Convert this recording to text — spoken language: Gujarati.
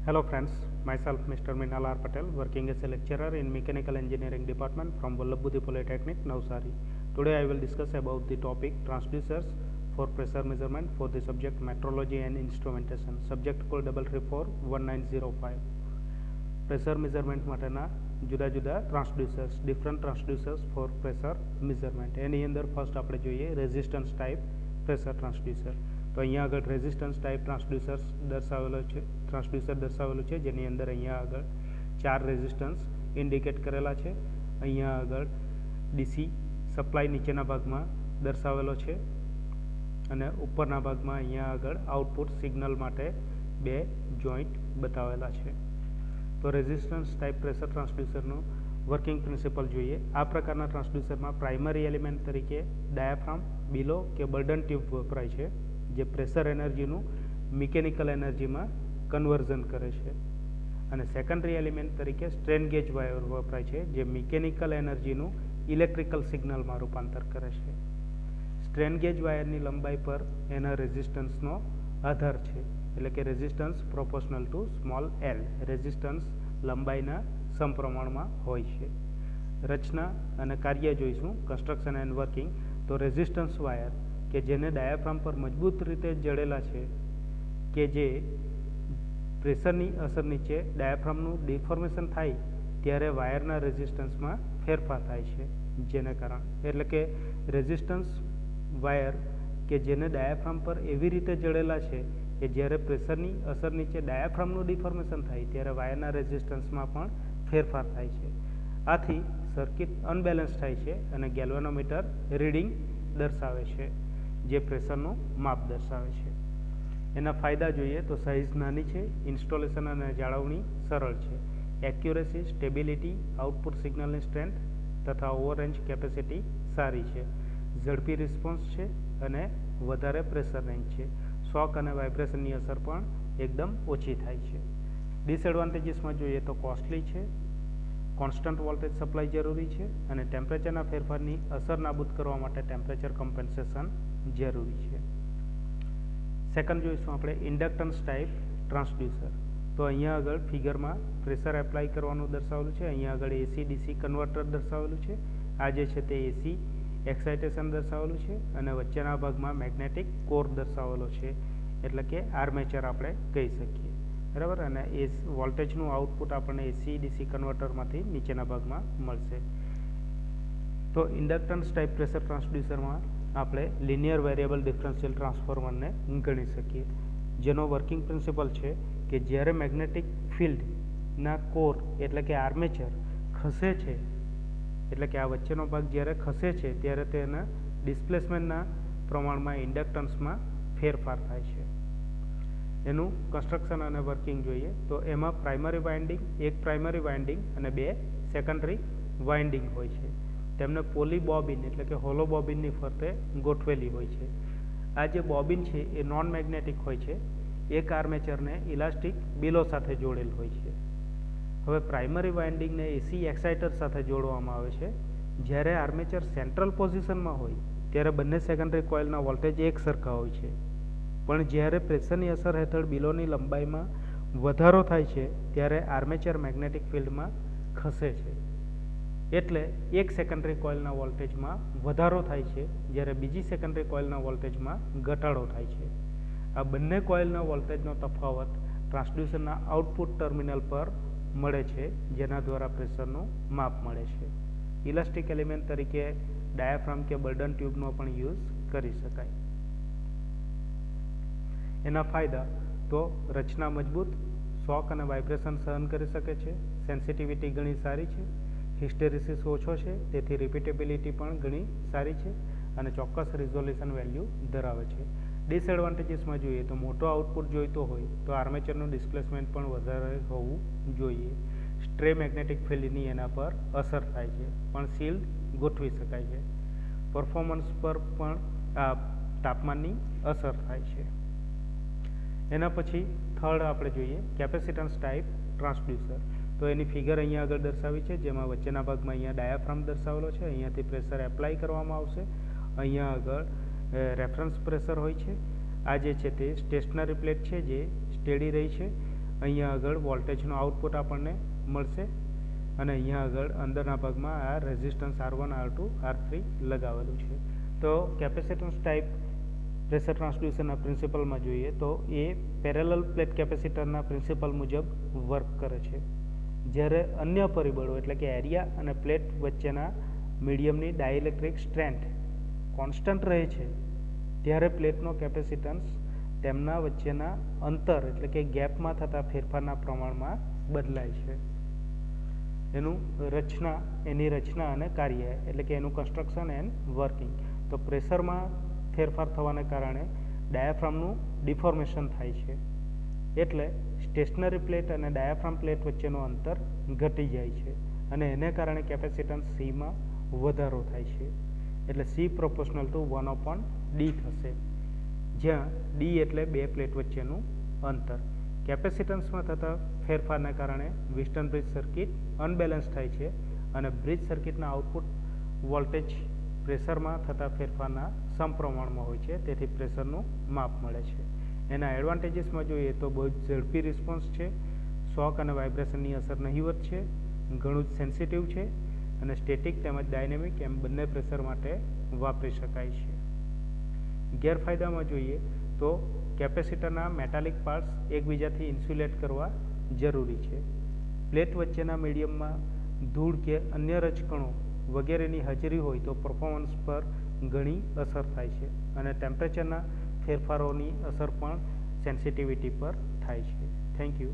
Hello friends, myself Mr. Minal R. Patel, working as a lecturer in Mechanical Engineering Department from Vallabhbudhi Polytechnic, Navsari. Today I will discuss about the topic transducers for pressure measurement for the subject metrology and instrumentation. Subject code 3341905. Pressure measurement માટેના જુદા જુદા transducers, different transducers for pressure measurement. એની અંદર ફર્સ્ટ આપણે જોઈએ રેઝિસ્ટન્સ ટાઈપ પ્રેશર ટ્રાન્સડ્યુસર. તો અહીંયા આગળ રેઝિસ્ટન્સ ટાઈપ ટ્રાન્સડ્યુસર દર્શાવેલું છે જેની અંદર અહીંયા આગળ 4 રેઝિસ્ટન્સ ઇન્ડિકેટ કરેલા છે. અહીંયા આગળ ડીસી સપ્લાય નીચેના ભાગમાં દર્શાવેલો છે અને ઉપરના ભાગમાં અહીંયા આગળ આઉટપુટ સિગ્નલ માટે 2 જોઈન્ટ બતાવેલા છે. તો રેઝિસ્ટન્સ ટાઈપ પ્રેશર ટ્રાન્સડ્યુસરનું વર્કિંગ પ્રિન્સિપલ જોઈએ. આ પ્રકારના ટ્રાન્સડ્યુસરમાં પ્રાઇમરી એલિમેન્ટ તરીકે ડાયાફ્રામ, બિલો કે બર્ડન ટ્યુબ વપરાય છે જે પ્રેશર એનર્જીનું મિકેનિકલ એનર્જીમાં કન્વર્ઝન કરે છે. અને સેકન્ડરી એલિમેન્ટ તરીકે સ્ટ્રેન ગેજ વાયર વપરાય છે જે મિકેનિકલ એનર્જીનું ઇલેક્ટ્રિકલ સિગ્નલમાં રૂપાંતર કરે છે. સ્ટ્રેન ગેજ વાયરની લંબાઈ પર એના રેઝિસ્ટન્સનો આધાર છે, એટલે કે resistance proportional two small L. Resistance લંબાઈના સમપ્રમાણમાં હોય છે. રચના અને કાર્ય જોઈશું, કન્સ્ટ્રક્શન એન્ડ વર્કિંગ. તો રેઝિસ્ટન્સ વાયર કે જેને ડાયાફ્રામ પર મજબૂત રીતે જડેલા છે કે જે પ્રેશરની અસર નીચે ડાયાફ્રામનું ડિફોર્મેશન થાય ત્યારે વાયરના રેઝિસ્ટન્સમાં ફેરફાર થાય છે જેને કારણે, એટલે કે રેઝિસ્ટન્સ વાયર કે જેને ડાયાફ્રામ પર એવી રીતે જડેલા છે કે જ્યારે પ્રેશરની અસર નીચે ડાયાફ્રામનું ડિફોર્મેશન થાય ત્યારે વાયરના રેઝિસ્ટન્સમાં પણ ફેરફાર થાય છે. આથી સર્કિટ અનબેલેન્સ થાય છે અને ગેલ્વેનોમીટર રીડિંગ દર્શાવે છે જે પ્રેશરનું માપ દર્શાવે છે. એના ફાયદા જોઈએ તો સાઇઝ નાની છે, ઇન્સ્ટોલેશન અને જાળવણી સરળ છે, એક્યુરેસી, સ્ટેબિલિટી, આઉટપુટ સિગ્નલની સ્ટ્રેન્થ તથા ઓવરરેન્જ કેપેસિટી સારી છે, ઝડપી રિસ્પોન્સ છે અને વધારે પ્રેશર રેન્જ છે. શોક અને વાઇબ્રેશનની અસર પણ એકદમ ઓછી થાય છે. ડિસએડવાન્ટેજીસમાં જોઈએ તો કોસ્ટલી છે, કોન્સ્ટન્ટ વોલ્ટેજ સપ્લાય જરૂરી છે અને ટેમ્પરેચરના ફેરફારની અસર નાબૂદ કરવા માટે ટેમ્પરેચર કમ્પેન્સેશન જરૂરી છે. સેકન્ડ જોઈશું આપણે ઇન્ડક્ટન્સ ટાઈપ ટ્રાન્સડ્યુસર. તો અહીંયા આગળ ફિગરમાં પ્રેશર એપ્લાય કરવાનું દર્શાવેલું છે. અહીંયા આગળ એસી ડીસી કન્વર્ટર દર્શાવેલું છે. આ જે છે તે એસી એક્સાઇટેશન દર્શાવેલું છે અને વચ્ચેના ભાગમાં મેગ્નેટિક કોર દર્શાવેલો છે, એટલે કે આર્મેચર આપણે કહી શકીએ, બરાબર. અને એ વોલ્ટેજનું આઉટપુટ આપણને એસી ડીસી કન્વર્ટરમાંથી નીચેના ભાગમાં મળશે. તો ઇન્ડક્ટન્સ ટાઈપ પ્રેશર ટ્રાન્સડ્યુસરમાં આપણે લિનિયર વેરિયેબલ ડિફરન્શિયલ ટ્રાન્સફોર્મરને ગણી શકીએ, જેનો વર્કિંગ પ્રિન્સિપલ છે કે જ્યારે મેગ્નેટિક ફિલ્ડના કોર એટલે કે આર્મેચર ખસે છે, એટલે કે આ વચ્ચેનો ભાગ જ્યારે ખસે છે ત્યારે તેના ડિસ્પ્લેસમેન્ટના પ્રમાણમાં ઇન્ડક્ટન્સમાં ફેરફાર થાય છે. એનું કન્સ્ટ્રક્શન અને વર્કિંગ જોઈએ તો એમાં એક પ્રાઇમરી વાઇન્ડિંગ અને 2 સેકન્ડરી વાઇન્ડિંગ હોય છે. તેમને પોલી બોબિન એટલે કે હોલો બોબિનની ફરતે ગોઠવેલી હોય છે. આ જે બોબિન છે એ નોન મેગ્નેટિક હોય છે. એક આર્મેચરને ઇલાસ્ટિક બિલો સાથે જોડેલ હોય છે. હવે પ્રાઇમરી વાઇન્ડિંગને એસી એક્સાઇટર સાથે જોડવામાં આવે છે. જ્યારે આર્મેચર સેન્ટ્રલ પોઝિશનમાં હોય ત્યારે બંને સેકન્ડરી કોઇલના વોલ્ટેજ એક સરખા હોય છે, પણ જ્યારે પ્રેશરની અસર હેઠળ બિલોની લંબાઈમાં વધારો થાય છે ત્યારે આર્મેચર મેગ્નેટિક ફિલ્ડમાં ખસે છે, એટલે એક સેકન્ડરી કોઇલના વોલ્ટેજમાં વધારો થાય છે જ્યારે બીજી સેકન્ડરી કોઇલના વોલ્ટેજમાં ઘટાડો થાય છે. આ બંને કોઇલના વોલ્ટેજનો તફાવત ટ્રાન્સડ્યુસરના આઉટપુટ ટર્મિનલ પર મળે છે, જેના દ્વારા પ્રેશરનું માપ મળે છે. ઇલાસ્ટિક એલિમેન્ટ તરીકે ડાયાફ્રામ કે બર્ડન ટ્યુબનો પણ યુઝ કરી શકાય. એના ફાયદા તો રચના મજબૂત, શોક અને વાઇબ્રેશન સહન કરી શકે છે, સેન્સિટિવિટી ઘણી સારી છે, હિસ્ટેરિસિસ ઓછો છે તેથી રિપીટેબિલિટી પણ ઘણી સારી છે અને ચોક્કસ રિઝોલ્યુશન વેલ્યુ ધરાવે છે. ડિસએડવાન્ટેજીસમાં જોઈએ તો મોટો આઉટપુટ જોઈતો હોય તો આર્મેચરનું ડિસ્પ્લેસમેન્ટ પણ વધારે હોવું જોઈએ. સ્ટ્રે મેગ્નેટિક ફિલ્ડની એના પર અસર થાય છે, પણ શિલ્ડ ગોઠવી શકાય છે. પરફોર્મન્સ પર પણ આ તાપમાનની અસર થાય છે. એના પછી થર્ડ આપણે જોઈએ કેપેસિટન્સ ટાઈપ ટ્રાન્સડ્યુસર. તો એની ફિગર અહીંયા આગળ દર્શાવી છે, જેમાં વચ્ચેના ભાગમાં અહીંયા ડાયાફ્રામ દર્શાવેલો છે. અહીંયાથી પ્રેશર એપ્લાય કરવામાં આવશે. અહીંયા આગળ રેફરન્સ પ્રેશર હોય છે. આ જે છે તે સ્ટેશનરી પ્લેટ છે જે સ્ટેડી રહી છે અહીંયા આગળ વોલ્ટેજનું આઉટપુટ આપણને મળશે અને અહીંયા આગળ અંદરના ભાગમાં આ રેઝિસ્ટન્સ R1 R2 R3 લગાવેલું છે. તો કેપેસિટન્સ ટાઈપ પ્રેશર ટ્રાન્સડ્યુસરના પ્રિન્સિપલમાં જોઈએ તો એ પેરેલલ પ્લેટ કેપેસિટરના પ્રિન્સિપલ મુજબ વર્ક કરે છે. જ્યારે અન્ય પરિબળો એટલે કે એરિયા અને પ્લેટ વચ્ચેના મીડિયમની ડાઇલેક્ટ્રિક સ્ટ્રેન્થ કોન્સ્ટન્ટ રહે છે ત્યારે પ્લેટનો કેપેસિટન્સ તેમના વચ્ચેના અંતર એટલે કે ગેપમાં થતા ફેરફારના પ્રમાણમાં બદલાય છે. એની રચના અને કાર્ય એટલે કે એનું કન્સ્ટ્રક્શન એન્ડ વર્કિંગ. તો પ્રેશરમાં ફેરફાર થવાને કારણે ડાયાફ્રામનું ડિફોર્મેશન થાય છે એટલે સ્ટેશનરી પ્લેટ અને ડાયાફ્રામ પ્લેટ વચ્ચેનું અંતર ઘટી જાય છે અને એને કારણે કેપેસિટન્સ સીમાં વધારો થાય છે એટલે સી પ્રોપોર્શનલ ટુ 1/d થશે, જ્યાં ડી એટલે બે પ્લેટ વચ્ચેનું અંતર. કેપેસિટન્સમાં થતા ફેરફારને કારણે વિસ્ટન બ્રિજ સર્કિટ અનબેલેન્સ થાય છે અને બ્રિજ સર્કિટના આઉટપુટ વોલ્ટેજ પ્રેશરમાં થતા ફેરફારના સમપ્રમાણમાં હોય છે, તેથી પ્રેશરનું માપ મળે છે. એના એડવાન્ટેજીસમાં જોઈએ તો બહુ જ ઝડપી રિસ્પોન્સ છે, શોક અને વાઇબ્રેશનની અસર નહીવત છે, ઘણું જ સેન્સિટિવ છે અને સ્ટેટિક તેમજ ડાયનેમિક એમ બંને પ્રેશર માટે વાપરી શકાય છે. ગેરફાયદામાં જોઈએ તો કેપેસિટરના મેટાલિક પાર્ટ્સ એકબીજાથી ઇન્સ્યુલેટ કરવા જરૂરી છે. પ્લેટ વચ્ચેના મીડિયમમાં ધૂળ કે અન્ય રજકણો વગેરેની હાજરી હોય તો પરફોર્મન્સ પર ઘણી અસર થાય છે અને ટેમ્પરેચરના ફેરફારોની અસર પણ સેન્સિટિવિટી પર થાય છે. Thank you.